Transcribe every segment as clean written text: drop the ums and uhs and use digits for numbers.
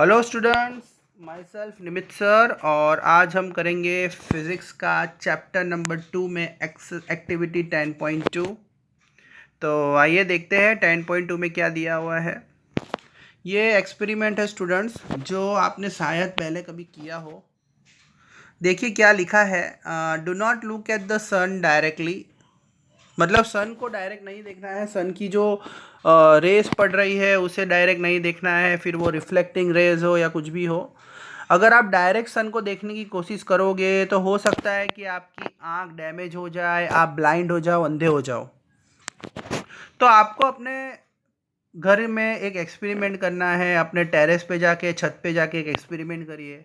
Hello students, my self Nimit sir. और आज हम करेंगे फिज़िक्स का चैप्टर नंबर 2 में एक्टिविटी 10.2। तो आइए देखते हैं 10.2 में क्या दिया हुआ है। ये एक्सपेरिमेंट है स्टूडेंट्स, जो आपने शायद पहले कभी किया हो। देखिए क्या लिखा है, do not look at the sun directly. मतलब सन को डायरेक्ट नहीं देखना है, सन की जो रेस पड़ रही है उसे डायरेक्ट नहीं देखना है, फिर वो रिफ्लेक्टिंग रेज हो या कुछ भी हो। अगर आप डायरेक्ट सन को देखने की कोशिश करोगे तो हो सकता है कि आपकी आंख डैमेज हो जाए, आप ब्लाइंड हो जाओ, अंधे हो जाओ। तो आपको अपने घर में एक एक्सपेरिमेंट करना है, अपने टेरेस पे जाके, छत पे जाके एक एक्सपेरिमेंट करिए।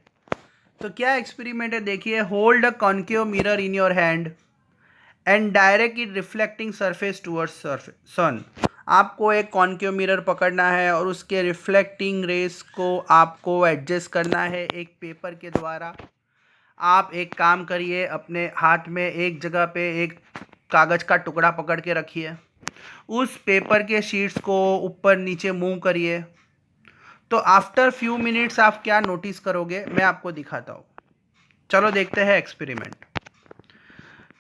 तो क्या एक्सपेरिमेंट है, देखिए। Hold a concave mirror in your hand and direct it reflecting surface towards sun. आपको एक कॉन्केव मिरर पकड़ना है और उसके रिफ्लेक्टिंग रेस को आपको एडजस्ट करना है एक पेपर के द्वारा। आप एक काम करिए, अपने हाथ में एक जगह पे एक कागज़ का टुकड़ा पकड़ के रखिए, उस पेपर के शीट्स को ऊपर नीचे मूव करिए। तो आफ्टर फ्यू मिनट्स आप क्या नोटिस करोगे, मैं आपको दिखाता हूँ। चलो देखते हैं एक्सपेरिमेंट।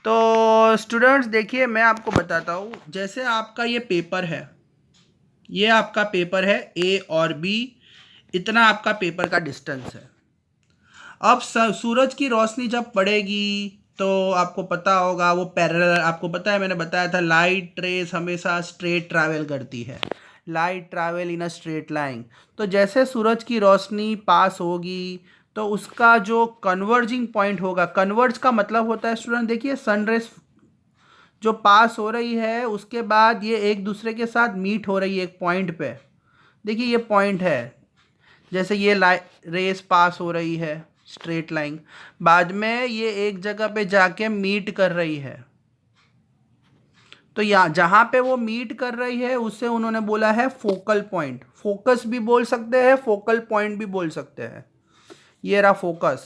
तो स्टूडेंट्स देखिए, मैं आपको बताता हूँ। जैसे आपका ये पेपर है, ये आपका पेपर है ए और बी, इतना आपका पेपर का डिस्टेंस है। अब सूरज की रोशनी जब पड़ेगी तो आपको पता होगा वो पैरेलल, आपको पता है, मैंने बताया था लाइट रेस हमेशा स्ट्रेट ट्रैवल करती है। Light travel in a straight line. तो जैसे सूरज की रोशनी पास होगी तो उसका जो कन्वर्जिंग पॉइंट होगा, कन्वर्ज का मतलब होता है स्टूडेंट, देखिए सन रेस जो पास हो रही है उसके बाद ये एक दूसरे के साथ मीट हो रही है एक पॉइंट पे। देखिए ये पॉइंट है, जैसे ये रेस पास हो रही है स्ट्रेट लाइन, बाद में ये एक जगह पे जाके मीट कर रही है। तो यहाँ जहाँ पे वो मीट कर रही है उसे उन्होंने बोला है फोकल पॉइंट। फोकस भी बोल सकते हैं, फोकल पॉइंट भी बोल सकते हैं। ये रहा फोकस।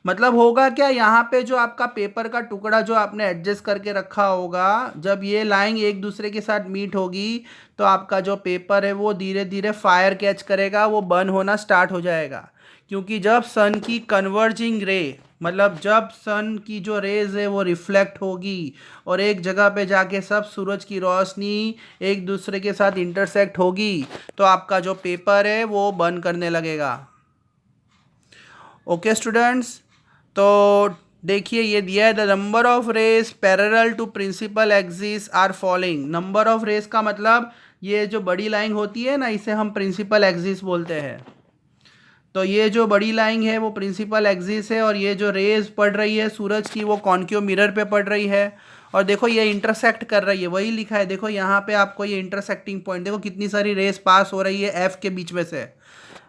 मतलब होगा क्या, यहाँ पे जो आपका पेपर का टुकड़ा जो आपने एडजस्ट करके रखा होगा, जब ये लाइन एक दूसरे के साथ मीट होगी तो आपका जो पेपर है वो धीरे धीरे फायर कैच करेगा, वो बर्न होना स्टार्ट हो जाएगा। क्योंकि जब सन की कन्वर्जिंग रे, मतलब जब सन की जो रेज है वो रिफ्लेक्ट होगी और एक जगह पे जाके सब सूरज की रोशनी एक दूसरे के साथ इंटरसेक्ट होगी, तो आपका जो पेपर है वो बर्न करने लगेगा। ओके स्टूडेंट्स, तो देखिए ये दिया है, the number of rays parallel to principal axis are following. Number of rays का मतलब ये जो बड़ी लाइन होती है ना, इसे हम प्रिंसिपल एक्सिस बोलते हैं। तो ये जो बड़ी लाइन है वो प्रिंसिपल एक्सिस है, और ये जो रेज पड़ रही है सूरज की वो कॉन्केव मिरर पे पड़ रही है। और देखो ये इंटरसेक्ट कर रही है, वही लिखा है, देखो यहाँ पे आपको ये इंटरसेक्टिंग पॉइंट, देखो कितनी सारी रेस पास हो रही है एफ के बीच में से।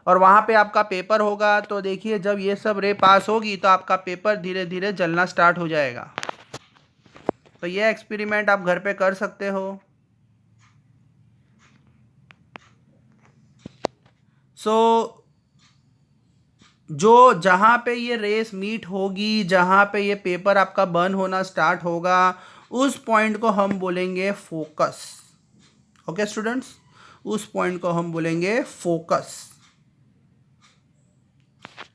और वहाँ पे आपका पेपर होगा, तो देखिए जब ये सब रे पास होगी तो आपका पेपर धीरे धीरे जलना स्टार्ट हो जाएगा। तो ये एक्सपेरिमेंट आप घर पे कर सकते हो। सो जो जहाँ पे ये रेस मीट होगी, जहाँ पे ये पेपर आपका बर्न होना स्टार्ट होगा, उस पॉइंट को हम बोलेंगे फोकस। ओके स्टूडेंट्स, उस पॉइंट को हम बोलेंगे फोकस।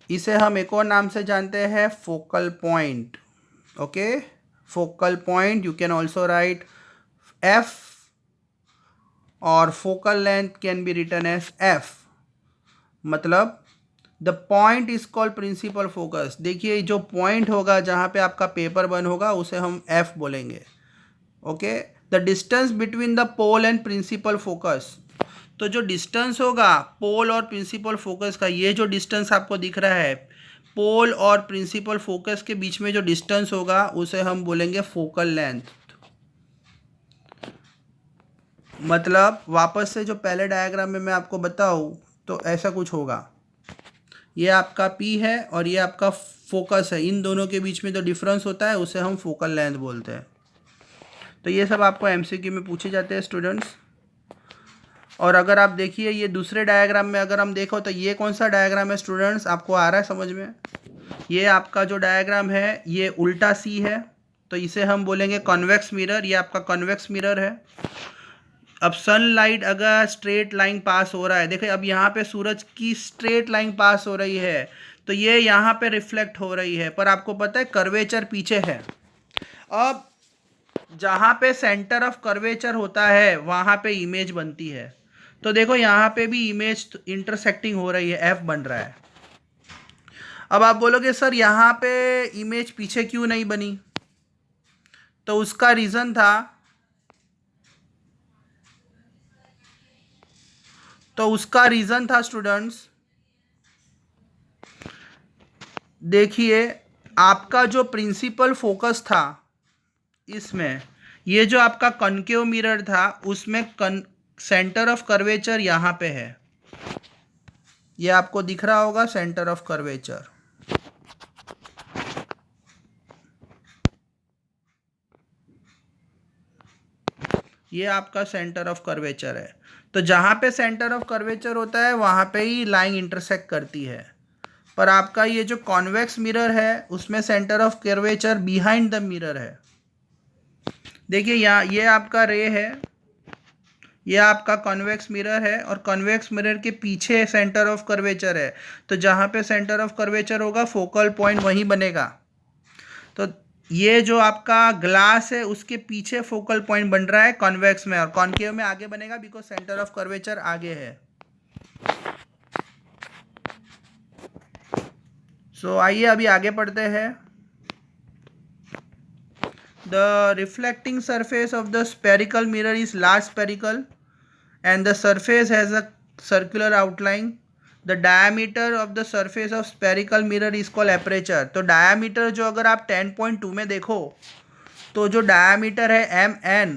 इसे हम एक और नाम से जानते हैं, focal point. Okay, focal point, you can also write F, और focal length can be written as F. मतलब the point is called principal focus. देखिए जो पॉइंट होगा जहाँ पे आपका पेपर बर्न होगा उसे हम एफ बोलेंगे। Okay, the distance between the pole and principal focus. तो जो डिस्टेंस होगा पोल और प्रिंसिपल फोकस का, ये जो डिस्टेंस आपको दिख रहा है पोल और प्रिंसिपल फोकस के बीच में जो डिस्टेंस होगा उसे हम बोलेंगे फोकल लेंथ। मतलब वापस से जो पहले डायग्राम में मैं आपको बताऊं तो ऐसा कुछ होगा, ये आपका P है और ये आपका फोकस है, इन दोनों के बीच में जो डिफरेंस होता है उसे हम फोकल लेंथ बोलते हैं। तो ये सब आपको MCQ में पूछे जाते हैं स्टूडेंट्स। और अगर आप देखिए ये दूसरे डायग्राम में अगर हम देखो तो ये कौन सा डायग्राम है स्टूडेंट्स, आपको आ रहा है समझ में? ये आपका जो डायग्राम है ये उल्टा सी है, तो इसे हम बोलेंगे कॉन्वेक्स मिरर। ये आपका कॉन्वेक्स मिरर है। अब सनलाइट अगर स्ट्रेट लाइन पास हो रहा है, देखिए अब यहाँ पे सूरज की स्ट्रेट लाइन पास हो रही है तो ये यहाँ पे रिफ्लेक्ट हो रही है, पर आपको पता है कर्वेचर पीछे है। अब जहाँ पे सेंटर ऑफ कर्वेचर होता है वहाँ पे इमेज बनती है, तो देखो यहाँ पे भी इमेज इंटरसेक्टिंग हो रही है, एफ बन रहा है। अब आप बोलोगे सर यहाँ पे इमेज पीछे क्यों नहीं बनी, तो उसका रीज़न था स्टूडेंट्स, देखिए आपका जो प्रिंसिपल फोकस था इसमें, ये जो आपका कॉन्केव मिरर था उसमें सेंटर ऑफ कर्वेचर यहाँ पे है, ये आपको दिख रहा होगा सेंटर ऑफ कर्वेचर। ये आपका सेंटर ऑफ कर्वेचर है, तो जहाँ पे सेंटर ऑफ कर्वेचर होता है वहाँ पे ही लाइन इंटरसेक्ट करती है। पर आपका ये जो कॉन्वेक्स मिरर है उसमें centre of curvature behind the mirror है। देखिए यहाँ ये आपका रे है, ये आपका कॉन्वेक्स मिरर है और कॉन्वेक्स मिरर के पीछे सेंटर ऑफ कर्वेचर है, तो जहाँ पे सेंटर ऑफ कर्वेचर होगा फोकल पॉइंट वहीं बनेगा। तो ये जो आपका ग्लास है उसके पीछे फोकल पॉइंट बन रहा है कॉन्वेक्स में, और कॉन्केव में आगे बनेगा बिकॉज सेंटर ऑफ कर्वेचर आगे है। सो आइए अभी आगे पढ़ते हैं। The reflecting surface of the spherical mirror is large spherical and the surface has a circular outline. The diameter of the surface of spherical mirror is called aperture. तो diameter जो अगर आप 10.2 में देखो तो जो diameter है mn,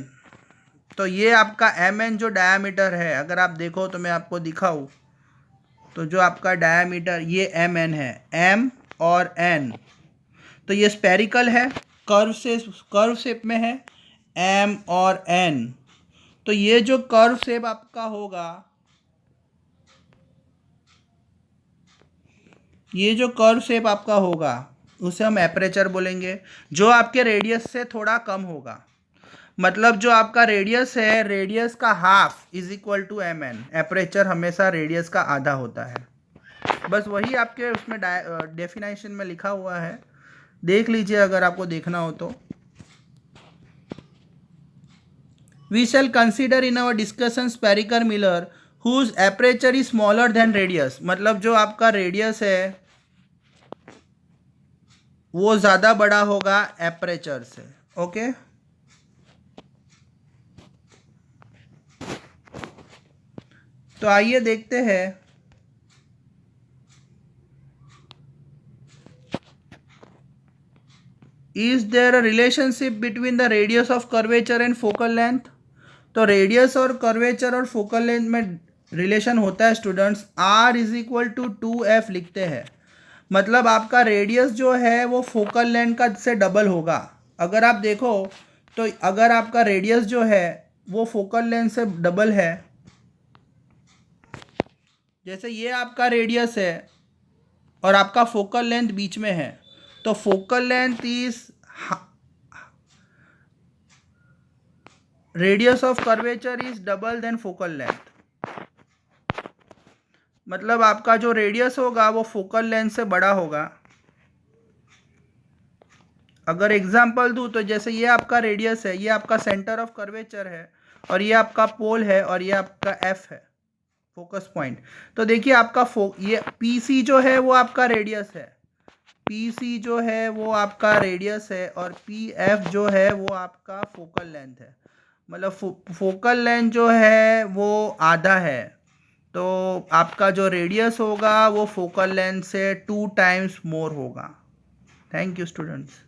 तो ये आपका mn जो diameter है अगर आप देखो तो मैं आपको दिखाऊँ तो जो आपका diameter ये mn है, m और n, तो ये spherical है, कर्व शेप में है m और n, तो ये जो कर्व शेप आपका होगा, ये जो कर्व शेप आपका होगा उसे हम एपरेचर बोलेंगे, जो आपके रेडियस से थोड़ा कम होगा। मतलब जो आपका रेडियस है, रेडियस का half is equal to M N, aperture हमेशा रेडियस का आधा होता है। बस वही आपके उसमें डेफिनेशन में लिखा हुआ है, देख लीजिए अगर आपको देखना हो तो। We shall consider in our discussion spherical mirror whose aperture is smaller than radius. मतलब जो आपका रेडियस है वो ज़्यादा बड़ा होगा एपरेचर से। ओके, तो आइए देखते हैं। Is there a relationship between the radius of curvature and focal length? तो रेडियस और कर्वेचर और फोकल लेंथ में रिलेशन होता है students. r is equal to 2f लिखते हैं, मतलब आपका रेडियस जो है वो फोकल लेंथ का से डबल होगा। अगर आप देखो तो अगर आपका रेडियस जो है वो फोकल लेंथ से डबल है, जैसे ये आपका रेडियस है और आपका फोकल लेंथ बीच में है, तो focal length is radius of curvature is double than focal length. मतलब आपका जो रेडियस होगा वो फोकल लेंथ से बड़ा होगा। अगर एग्जांपल दूं तो जैसे ये आपका रेडियस है, ये आपका सेंटर ऑफ कर्वेचर है और ये आपका पोल है और ये आपका एफ है फोकस पॉइंट। तो देखिए आपका ये पी सी जो है वो आपका रेडियस है, पी सी जो है वो आपका रेडियस है और पी एफ जो है वो आपका फोकल लेंथ है। मतलब फोकल लेंथ जो है वो आधा है, तो आपका जो रेडियस होगा वो फोकल लेंथ से 2 टाइम्स मोर होगा। Thank you students.